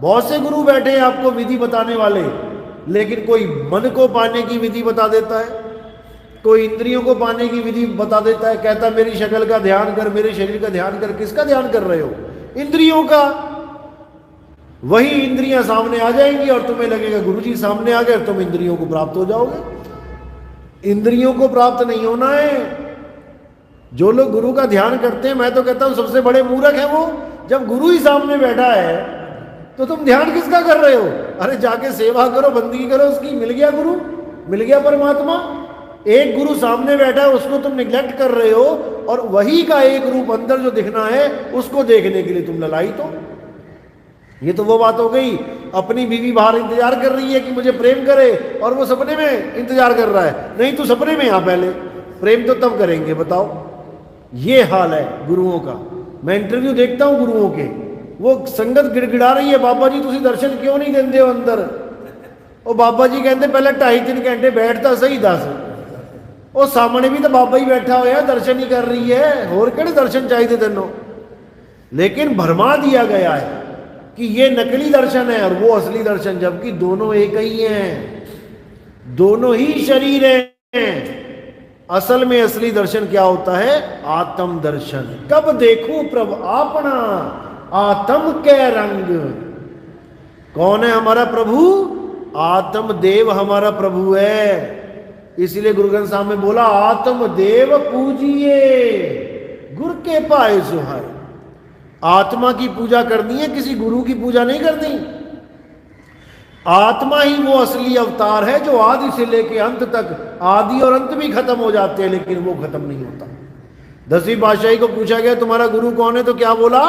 बहुत से गुरु बैठे हैं आपको विधि बताने वाले, लेकिन कोई मन को पाने की विधि बता देता है, कोई इंद्रियों को पाने की विधि बता देता है, कहता है मेरी शक्ल का ध्यान कर, मेरे शरीर का ध्यान कर। किसका ध्यान कर रहे हो? इंद्रियों का। वही इंद्रियां सामने आ जाएंगी और तुम्हें लगेगा गुरुजी सामने आ गए, तुम इंद्रियों को प्राप्त हो जाओगे। इंद्रियों को प्राप्त नहीं होना है। जो लोग गुरु का ध्यान करते हैं, मैं तो कहता हूं सबसे बड़े मूर्ख है वो। जब गुरु ही सामने बैठा है तो तुम ध्यान किसका कर रहे हो? अरे जाके सेवा करो, बंदगी करो उसकी। मिल गया गुरु, मिल गया परमात्मा। एक गुरु सामने बैठा है, उसको तुम निग्लेक्ट कर रहे हो, और वही का एक रूप अंदर जो दिखना है उसको देखने के लिए तुम ललायित हो। ये तो वो बात हो गई, अपनी बीवी बाहर इंतजार कर रही है कि मुझे प्रेम करे, और वो सपने में इंतजार कर रहा है। नहीं, तू सपने में आ पहले, प्रेम तो तब करेंगे। बताओ, ये हाल है गुरुओं का। मैं इंटरव्यू देखता हूं गुरुओं के, वो संगत गिड़गिड़ा रही है, बाबा जी तुसी दर्शन क्यों नहीं देंदे हो अंदर? और बाबा जी कहते पहले 2.5-3 घंटे बैठता सही 10। ਉਹ सामने भी तो बाबा ही बैठा होया, दर्शन ही कर रही है, होर केड़े दर्शन चाहिए तेनों? लेकिन भरमा दिया गया है कि ये नकली दर्शन है और वो असली दर्शन, जबकि दोनों एक ही हैं, दोनों ही शरीर हैं। असल में असली दर्शन क्या होता है? आत्म दर्शन। कब देखूं प्रभु आपना आत्म के रंग। कौन है हमारा प्रभु? आत्म देव हमारा प्रभु है। इसलिए गुरु ग्रंथ साहब में बोला, आत्म देव पूजिए गुरु के पाए सुहाय। आत्मा की पूजा करनी है, किसी गुरु की पूजा नहीं करनी। आत्मा ही वो असली अवतार है जो आदि से लेके अंत तक, आदि और अंत भी खत्म हो जाते हैं लेकिन वो खत्म नहीं होता। 10वीं पातशाही को पूछा गया तुम्हारा गुरु कौन है, तो क्या बोला?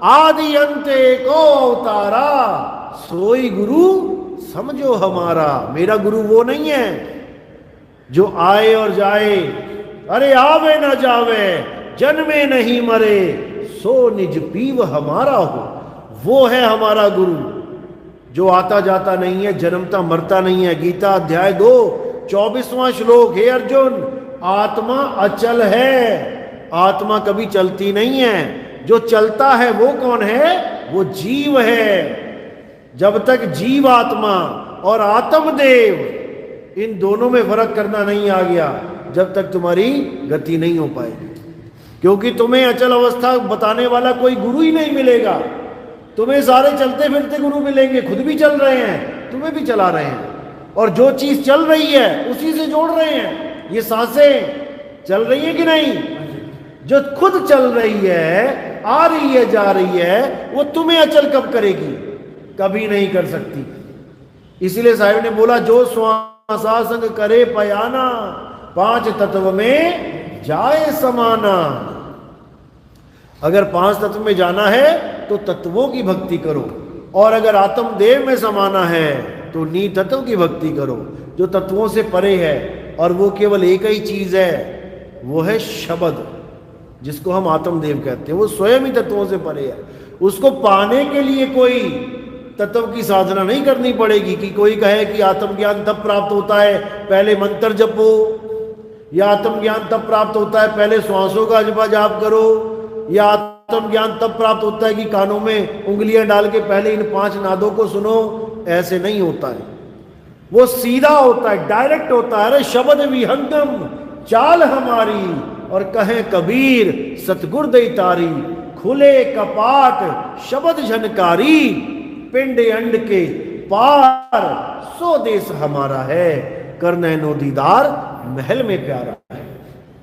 आदि अंत एको अवतारा सोई गुरु समझो हमारा। मेरा गुरु वो नहीं है जो आए और जाए, अरे आवे ना जावे, जन्मे नहीं मरे, सो निज पीव हमारा हो। वो है हमारा गुरु जो आता जाता नहीं है, जन्मता मरता नहीं है। गीता अध्याय 2 24वां श्लोक, हे अर्जुन, आत्मा अचल है, आत्मा कभी चलती नहीं है। जो चलता है वो कौन है? वो जीव है। जब तक जीव आत्मा और आत्मदेव, इन दोनों में फर्क करना नहीं आ गया, जब तक तुम्हारी गति नहीं हो पाएगी। क्योंकि तुम्हें अचल अवस्था बताने वाला कोई गुरु ही नहीं मिलेगा। तुम्हें सारे चलते फिरते गुरु मिलेंगे, खुद भी चल रहे हैं, तुम्हें भी चला रहे हैं, और जो चीज चल रही है उसी से जोड़ रहे हैं। ये सांसें चल रही है कि नहीं? जो खुद चल रही है, आ रही है, जा रही है, वो तुम्हें अचल कब करेगी? कभी नहीं कर सकती। इसीलिए साहिब ने बोला, जो श्वासासंग करे पयाना, 5 तत्व में जाए समाना। अगर 5 तत्व में जाना है तो तत्वों की भक्ति करो, और अगर आत्मदेव में समाना है तो नी तत्व की भक्ति करो, जो तत्वों से परे है। और वो केवल एक ही चीज है, वो है शब्द, जिसको हम आत्मदेव कहते हैं। वो स्वयं ही तत्वों से परे है। उसको पाने के लिए कोई तत्व की साधना नहीं करनी पड़ेगी कि कोई कहे कि आत्मज्ञान तब प्राप्त होता है पहले मंत्र जपो, या आत्मज्ञान तब प्राप्त होता है पहले श्वासों का जपा जाप करो, या आत्मज्ञान तब प्राप्त होता है कि कानों में उंगलियां डाल के पहले इन 5 नादों को सुनो। ऐसे नहीं होता है, वो सीधा होता है, डायरेक्ट होता है। अरे शब्द विहंगम चाल हमारी, और कहें कबीर सतगुर दई तारी, खुले कपाट शब्द झनकारी, पिंड अंड के पार सो देश हमारा है, करनैनो दीदार महल में प्यारा है।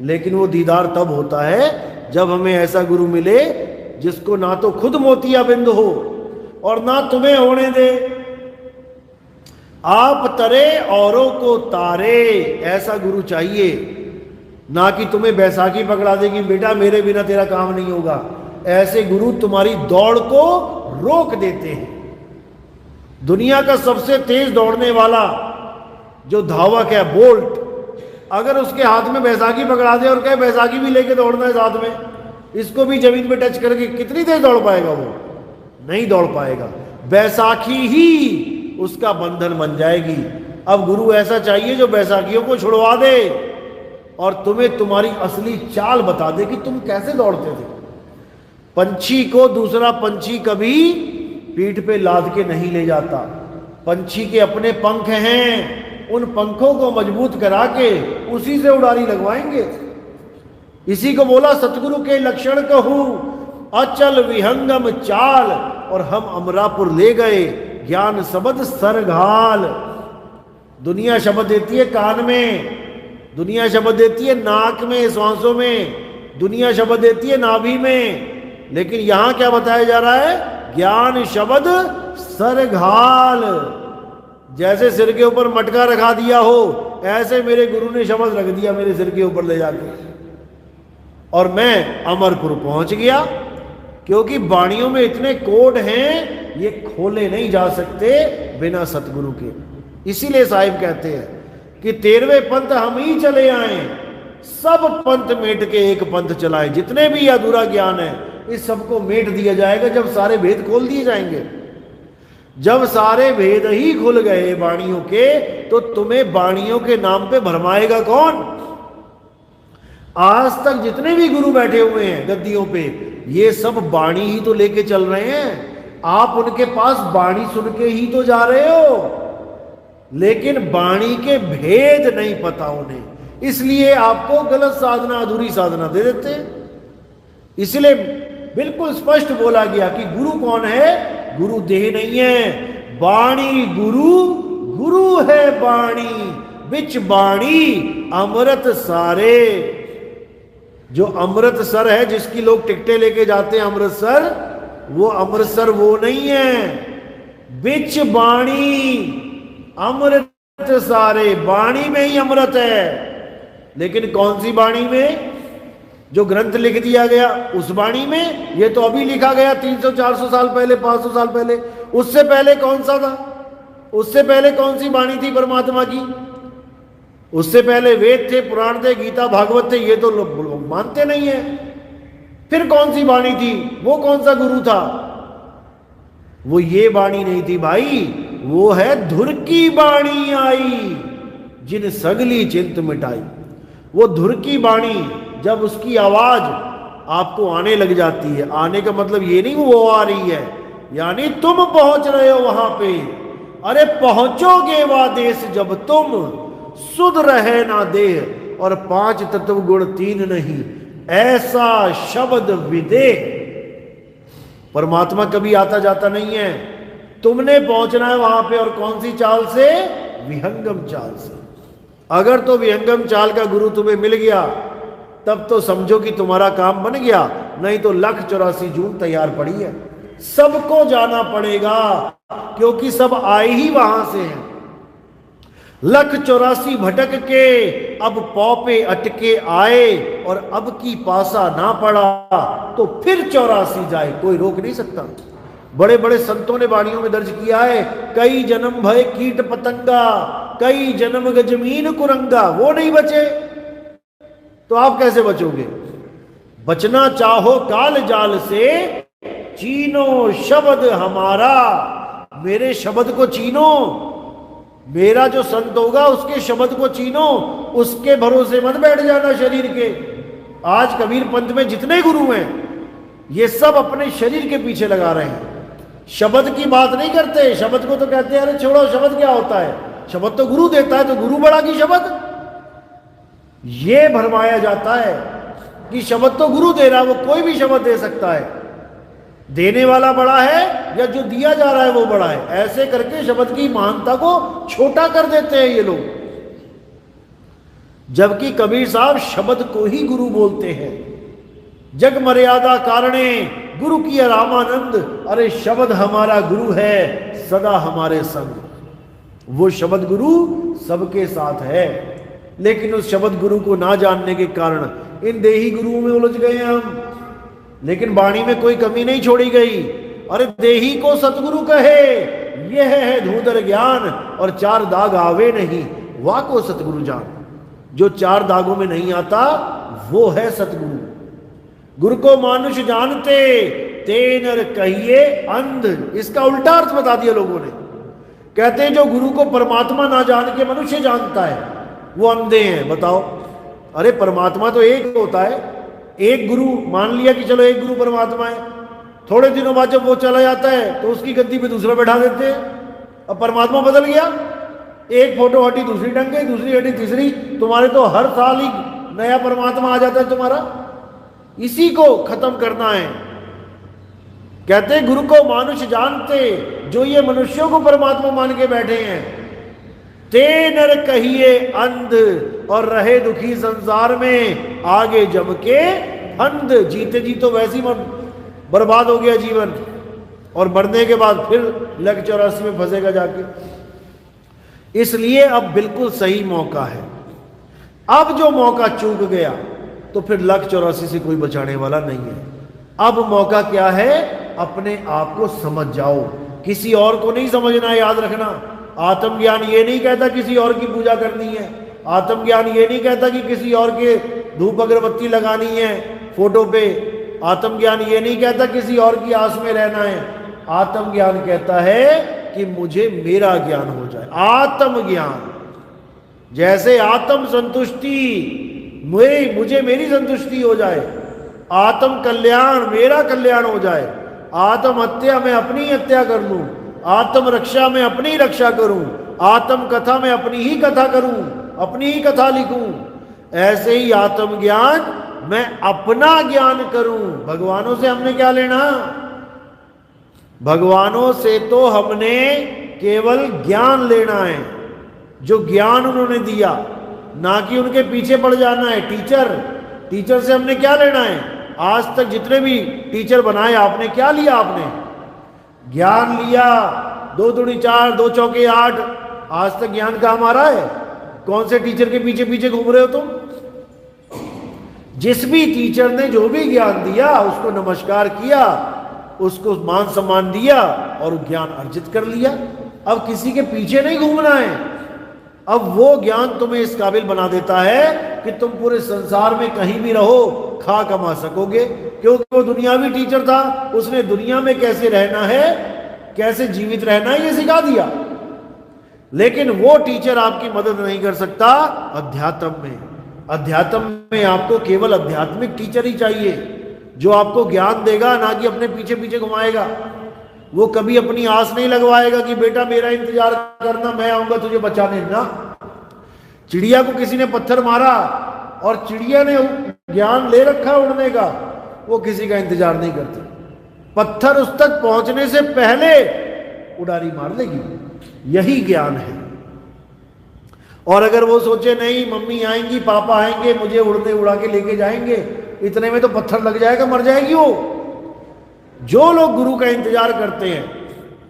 लेकिन वो दीदार तब होता है जब हमें ऐसा गुरु मिले जिसको ना तो खुद मोतियाबिंद हो और ना तुम्हें होने दे। आप तरे औरों को तारे, ऐसा गुरु चाहिए। ना कि तुम्हें बैसाखी पकड़ा देगी, बेटा मेरे बिना तेरा काम नहीं होगा। ऐसे गुरु तुम्हारी दौड़ को रोक देते हैं। दुनिया का सबसे तेज दौड़ने वाला जो धावक है, बोल्ट, अगर उसके हाथ में बैसाखी पकड़ा दे और कहे बैसाखी भी लेके दौड़ना है साथ में, इसको भी जमीन पे टच करके कितनी देर दौड़ पाएगा? वो नहीं दौड़ पाएगा। बैसाखी ही उसका बंधन बन जाएगी। अब गुरु ऐसा चाहिए जो बैसाखियों को छुड़वा दे और तुम्हें तुम्हारी असली चाल बता दे कि तुम कैसे दौड़ते थे। पंछी को दूसरा पंछी कभी पीठ पे लाद के नहीं ले जाता। पंछी के अपने पंख हैं, उन पंखों को मजबूत करा के उसी से उड़ारी लगवाएंगे। इसी को बोला सतगुरु के लक्षण कहूं, अचल विहंगम चाल, और हम अमरापुर ले गए ज्ञान शब्द सरघाल। दुनिया शब्द देती है कान में, दुनिया शब्द देती है नाक में, श्वासों में, दुनिया शब्द देती है नाभि में, लेकिन यहां क्या बताया जा रहा है? ज्ञान शब्द सरघाल। जैसे सिर के ऊपर मटका रखा दिया हो, ऐसे मेरे गुरु ने शब्द रख दिया मेरे सिर के ऊपर ले जाके, और मैं अमरपुर पहुंच गया। क्योंकि वाणियों में इतने कोड हैं, ये खोले नहीं जा सकते बिना सतगुरु के। इसीलिए साहिब कहते हैं कि 13वें पंथ हम ही चले आए, सब पंथ मेट के एक पंथ चलाए। जितने भी अधूरा ज्ञान है इस सबको मेट दिया जाएगा जब सारे भेद खोल दिए जाएंगे। जब सारे भेद ही खुल गए वाणियों के, तो तुम्हें वाणियों के नाम पे भरमाएगा कौन? आज तक जितने भी गुरु बैठे हुए हैं गद्दियों पे, ये सब वाणी ही तो लेके चल रहे हैं। आप उनके पास वाणी सुन के ही तो जा रहे हो, लेकिन वाणी के भेद नहीं पता उन्हें, इसलिए आपको गलत साधना, अधूरी साधना दे देते हैं। इसलिए बिल्कुल स्पष्ट बोला गया कि गुरु कौन है? गुरु देह नहीं है, वाणी गुरु, गुरु है वाणी, बिच वाणी अमृत सारे। जो अमृतसर है, जिसकी लोग टिकटें लेके जाते हैं अमृतसर, वो अमृतसर वो नहीं है। बिच वाणी अमृत सारे, वाणी में ही अमृत है। लेकिन कौन सी वाणी में? जो ग्रंथ लिख दिया गया उस वाणी में? ये तो अभी लिखा गया 300-400 साल पहले, 500 साल पहले। उससे पहले कौन सा था? उससे पहले कौन सी वाणी थी परमात्मा की? उससे पहले वेद थे, पुराण थे, गीता भागवत थे, ये तो लोग मानते नहीं है। फिर कौन सी वाणी थी? वो कौन सा गुरु था? वो ये वाणी नहीं थी भाई, वो है धुर की वाणी आई, जिन सगली चिंत मिटाई। वो धुर की वाणी, जब उसकी आवाज आपको आने लग जाती है, आने का मतलब ये नहीं वो आ रही है, यानी तुम पहुंच रहे हो वहां पे। अरे पहुंचोगे वह देश जब तुम सुध रहे ना देह, और 5 तत्व गुण 3 नहीं, ऐसा शब्द विदेह। परमात्मा कभी आता जाता नहीं है, तुमने पहुंचना है वहां पे। और कौन सी चाल से? विहंगम चाल से। अगर तो विहंगम चाल का गुरु तुम्हें मिल गया, तब तो समझो कि तुम्हारा काम बन गया, नहीं तो 1,84 जून तैयार पड़ी है। सबको जाना पड़ेगा, क्योंकि सब आए ही वहां से हैं। 1,84 भटक के अब पौपे अटके आए, और अब की पासा ना पड़ा तो फिर 84 जाए, कोई रोक नहीं सकता। बड़े बड़े संतों ने वाणियों में दर्ज किया है, कई जन्म भय कीट पतंगा, कई जन्म गजमीन कुरंगा। वो नहीं बचे तो आप कैसे बचोगे? बचना चाहो काल जाल से, चीनो शब्द हमारा। मेरे शब्द को चीनो, मेरा जो संत होगा उसके शब्द को चीनो, उसके भरोसे मत बैठ जाना शरीर के। आज कबीर पंथ में जितने गुरु हैं, ये सब अपने शरीर के पीछे लगा रहे हैं, शब्द की बात नहीं करते। शब्द को तो कहते हैं अरे छोड़ो, शब्द क्या होता है? शब्द तो गुरु देता है, तो गुरु बड़ा की शब्द? ये भरमाया जाता है कि शब्द तो गुरु दे रहा है, वो कोई भी शब्द दे सकता है। देने वाला बड़ा है या जो दिया जा रहा है वो बड़ा है? ऐसे करके शब्द की महानता को छोटा कर देते हैं ये लोग। जबकि कबीर साहब शब्द को ही गुरु बोलते हैं। जग मर्यादा कारणे गुरु की रामानंद, अरे शब्द हमारा गुरु है सदा हमारे संग। वो शब्द गुरु सबके साथ है, लेकिन उस शब्द गुरु को ना जानने के कारण इन देही गुरुओं में उलझ गए हम। लेकिन वाणी में कोई कमी नहीं छोड़ी गई। अरे देही को सतगुरु कहे, यह है धूधर ज्ञान, और 4 दाग आवे नहीं, वाह को सतगुरु जान। जो 4 दागों में नहीं आता वो है सतगुरु। गुरु को मानुष जानते, तेनर कहिए अंध। इसका उल्टा अर्थ बता दिया लोगों ने। कहते हैं जो गुरु को परमात्मा ना जान के मनुष्य जानता है वो अंधे हैं। बताओ, अरे परमात्मा तो एक होता है। एक गुरु मान लिया कि चलो एक गुरु परमात्मा है, थोड़े दिनों बाद जब वो चला जाता है तो उसकी गद्दी पे दूसरा बैठा देते हैं। अब परमात्मा बदल गया, एक फोटो हटी दूसरी टंग गई, दूसरी हटी तीसरी, तुम्हारे तो हर साल ही नया परमात्मा आ जाता है तुम्हारा। इसी को खत्म करना है। कहते गुरु को मानुष जानते, जो ये मनुष्यों को परमात्मा मान के बैठे हैं, ते नर कहिए अंध, और रहे दुखी संसार में, आगे जम के अंध। जीते जी तो वैसे ही बर्बाद हो गया जीवन, और मरने के बाद फिर लक 84 में फंसेगा जाके। इसलिए अब बिल्कुल सही मौका है। अब जो मौका चूक गया तो फिर लक 84 से कोई बचाने वाला नहीं है। अब मौका क्या है? अपने आप को समझ जाओ, किसी और को नहीं समझना। याद रखना, आत्मज्ञान ये नहीं कहता किसी और की पूजा करनी है। आत्मज्ञान ये नहीं कहता कि किसी और के धूप अगरबत्ती लगानी है फोटो पे। आत्मज्ञान ये नहीं कहता किसी और की आस में रहना है। आत्मज्ञान कहता है कि मुझे मेरा ज्ञान हो जाए। आत्मज्ञान, जैसे आत्म संतुष्टि, मुझे मेरी संतुष्टि हो जाए। आत्म कल्याण, मेरा कल्याण हो जाए। आत्म हत्या, मैं अपनी हत्या कर लूं। आत्म रक्षा, मैं अपनी रक्षा करूं। आत्म कथा, मैं अपनी ही कथा करूं, अपनी ही कथा लिखूं। ऐसे ही आत्मज्ञान, मैं अपना ज्ञान करूं। भगवानों से हमने क्या लेना? भगवानों से तो हमने केवल ज्ञान लेना है, जो ज्ञान उन्होंने दिया, ना कि उनके पीछे पड़ जाना है। टीचर से हमने क्या लेना है? आज तक जितने भी टीचर बनाए आपने क्या लिया? आपने ज्ञान लिया। 2 दूनी 4, 2 चौके 8। आज तक ज्ञान का हमारा है? कौन से टीचर के पीछे पीछे घूम रहे हो तुम? जिस भी टीचर ने जो भी ज्ञान दिया उसको नमस्कार किया, उसको मान सम्मान दिया और ज्ञान अर्जित कर लिया। अब किसी के पीछे नहीं घूमना है। अब वो ज्ञान तुम्हें इस काबिल बना देता है कि तुम पूरे संसार में कहीं भी रहो, खा कमा सकोगे। क्योंकि वो दुनियावी टीचर था, उसने दुनिया में कैसे रहना है, कैसे जीवित रहना है, ये सिखा दिया। लेकिन वो टीचर आपकी मदद नहीं कर सकता अध्यात्म में। अध्यात्म में आपको केवल आध्यात्मिक टीचर ही चाहिए, जो आपको ज्ञान देगा, ना कि अपने पीछे पीछे घुमाएगा। वो कभी अपनी आस नहीं लगवाएगा कि बेटा मेरा इंतजार करना, मैं आऊंगा तुझे बचाने। ना, चिड़िया को किसी ने पत्थर मारा और चिड़िया ने ज्ञान ले रखा उड़ने का, वो किसी का इंतजार नहीं करती। पत्थर उस तक पहुंचने से पहले उड़ारी मार लेगी। यही ज्ञान है। और अगर वो सोचे नहीं मम्मी आएंगी, पापा आएंगे, मुझे उड़ने उड़ा के लेके जाएंगे, इतने में तो पत्थर लग जाएगा, मर जाएगी वो। जो लोग गुरु का इंतजार करते हैं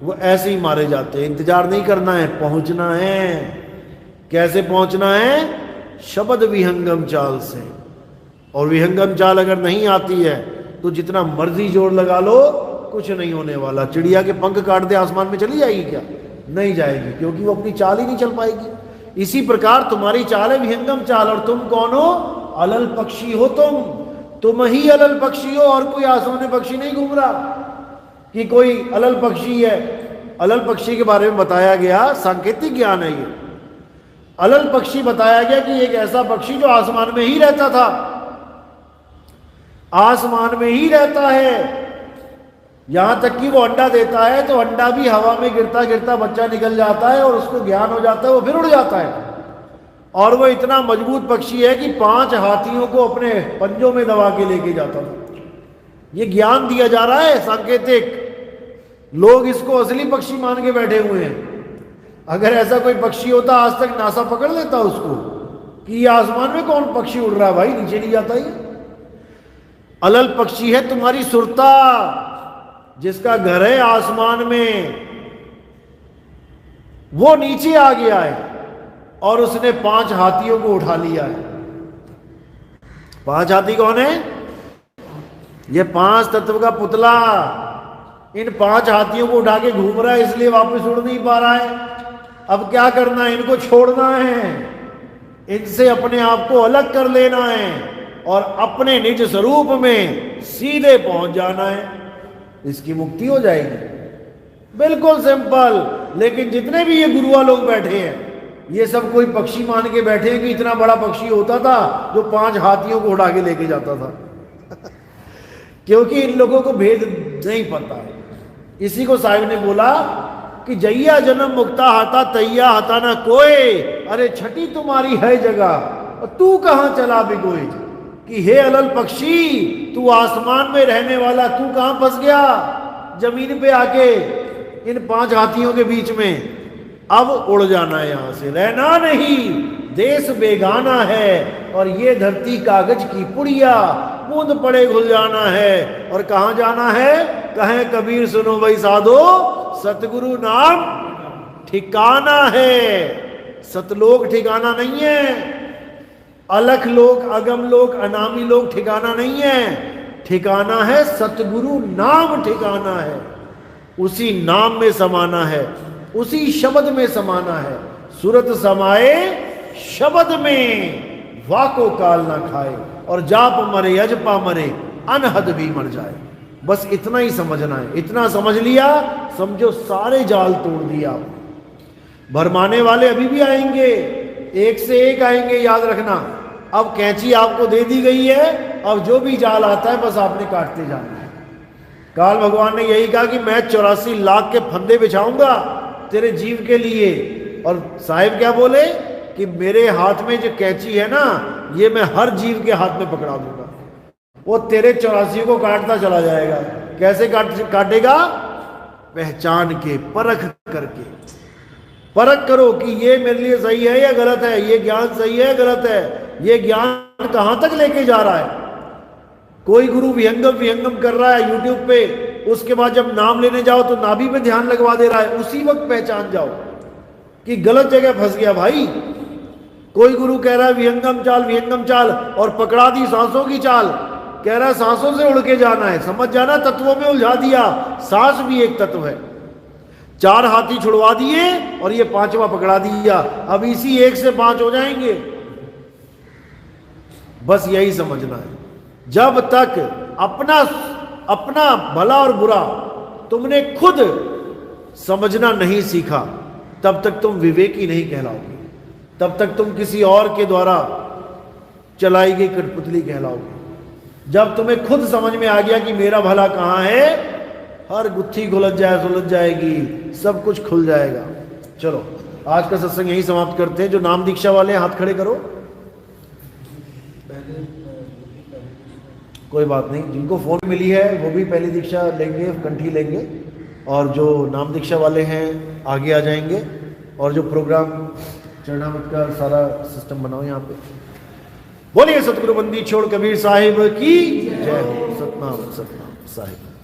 वो ऐसे ही मारे जाते हैं। इंतजार नहीं करना है, पहुंचना है। कैसे पहुंचना है? शब्द विहंगम चाल से। और विहंगम चाल अगर नहीं आती है तो जितना मर्जी जोर लगा लो, कुछ नहीं होने वाला। चिड़िया के पंख काट दे, आसमान में चली जाएगी क्या? नहीं जाएगी, क्योंकि वो अपनी चाल ही नहीं चल पाएगी। इसी प्रकार तुम्हारी चाल है विहंगम चाल। और तुम कौन हो? अलल पक्षी हो। तुम ही अलल पक्षी हो, और कोई आसमानी पक्षी नहीं घूम रहा कि कोई अलल पक्षी है। अलल पक्षी के बारे में बताया गया, सांकेतिक ज्ञान है ये। अलल पक्षी बताया गया कि एक ऐसा पक्षी जो आसमान में ही रहता था, आसमान में ही रहता है। यहां तक कि वो अंडा देता है तो अंडा भी हवा में गिरता गिरता बच्चा निकल जाता है और उसको ज्ञान हो जाता है, वो फिर उड़ जाता है। और वो इतना मजबूत पक्षी है कि 5 हाथियों को अपने पंजों में दबा के लेके जाता था। ये ज्ञान दिया जा रहा है सांकेतिक। लोग इसको असली पक्षी मान के बैठे हुए हैं। अगर ऐसा कोई पक्षी होता, आज तक नासा पकड़ लेता उसको कि ये आसमान में कौन पक्षी उड़ रहा है, भाई नीचे नहीं जाता ये। अलल पक्षी है तुम्हारी सुरता, जिसका घर है आसमान में, वो नीचे आ गया है और उसने 5 हाथियों को उठा लिया है। 5 हाथी कौन है? ये 5 तत्व का पुतला इन 5 हाथियों को उठा के घूम रहा है, इसलिए वापस उड़ नहीं पा रहा है। अब क्या करना है? इनको छोड़ना है, इनसे अपने आप को अलग कर लेना है और अपने निज स्वरूप में सीधे पहुंच जाना है। इसकी मुक्ति हो जाएगी। बिल्कुल सिंपल। लेकिन जितने भी ये गुरुआ लोग बैठे हैं, ये सब कोई पक्षी मान के बैठे हैं कि इतना बड़ा पक्षी होता था जो 5 हाथियों को उड़ा के लेके जाता था। क्योंकि इन लोगों को भेद नहीं पता है। इसी को साहिब ने बोला कि जैया जन्म मुक्ता हाथा तैया हाथा ना कोई, अरे छठी तुम्हारी है जगह और तू कहाँ चला बिगोए। कि हे अलल पक्षी, तू आसमान में रहने वाला, तू कहाँ फंस गया जमीन पे आके इन 5 हाथियों के बीच में। अब उड़ जाना है यहां से, रहना नहीं, देश बेगाना है और ये धरती कागज की पुड़िया, बूंद पड़े घुल जाना है। और कहां जाना है? कहे कबीर सुनो भाई साधो, सतगुरु नाम ठिकाना है। सतलोक ठिकाना नहीं है, अलख लोक, अगम लोक, अनामी लोक ठिकाना नहीं है। ठिकाना है सतगुरु नाम ठिकाना है। उसी नाम में समाना है, उसी शब्द में समाना है। सूरत समाए शब्द में, वाको काल ना खाए और जाप मरे अजपा मरे, अनहद भी मर जाए। बस इतना ही समझना है। इतना समझ लिया, समझो सारे जाल तोड़ दिया। भरमाने वाले अभी भी आएंगे, एक से एक आएंगे, याद रखना। अब कैंची आपको दे दी गई है, अब जो भी जाल आता है बस आपने काटते जाना है। काल भगवान ने यही कहा कि मैं 84 लाख के फंदे बिछाऊंगा तेरे जीव के लिए। और साहिब क्या बोले कि मेरे हाथ में जो कैंची है ना, ये मैं हर जीव के हाथ में पकड़ा दूंगा, वो तेरे 84 को काटता चला जाएगा। कैसे काटेगा? पहचान के, परख करके। परख करो कि ये मेरे लिए सही है या गलत है, ये ज्ञान सही है गलत है, ये ज्ञान कहां तक लेके जा रहा है। कोई गुरु विहंगम कर रहा है यूट्यूब पे, उसके बाद जब नाम लेने जाओ तो नाभि पे ध्यान लगवा दे रहा है, उसी वक्त पहचान जाओ कि गलत जगह फंस गया भाई। कोई गुरु कह रहा है विहंगम चाल और पकड़ा दी सांसों की चाल, कह रहा है सांसों से उड़ के जाना है। समझ जाना, तत्वों में उलझा दिया। सांस भी एक तत्व है। 4 हाथी छुड़वा दिए और ये 5वां पकड़ा दिया, अब इसी 1 से 5 हो जाएंगे। बस यही समझना है। जब तक अपना भला और बुरा तुमने खुद समझना नहीं सीखा, तब तक तुम विवेकी नहीं कहलाओगे। तब तक तुम किसी और के द्वारा चलाई गई कठपुतली कहलाओगे। जब तुम्हें खुद समझ में आ गया कि मेरा भला कहाँ है, हर गुत्थी सुलझ जाएगी, सब कुछ खुल जाएगा। चलो आज का सत्संग यही समाप्त करते हैं। जो नाम दीक्षा वाले हैं हाथ खड़े करो। कोई बात नहीं, जिनको फोन मिली है वो भी पहली दीक्षा लेंगे, कंठी लेंगे। और जो नाम दीक्षा वाले हैं आगे आ जाएंगे। और जो प्रोग्राम चरणामृत का सारा सिस्टम बनाओ यहाँ पे। बोलिए सतगुरु बंदी छोड़ कबीर साहिब की जय हो। सतनाम साहिब।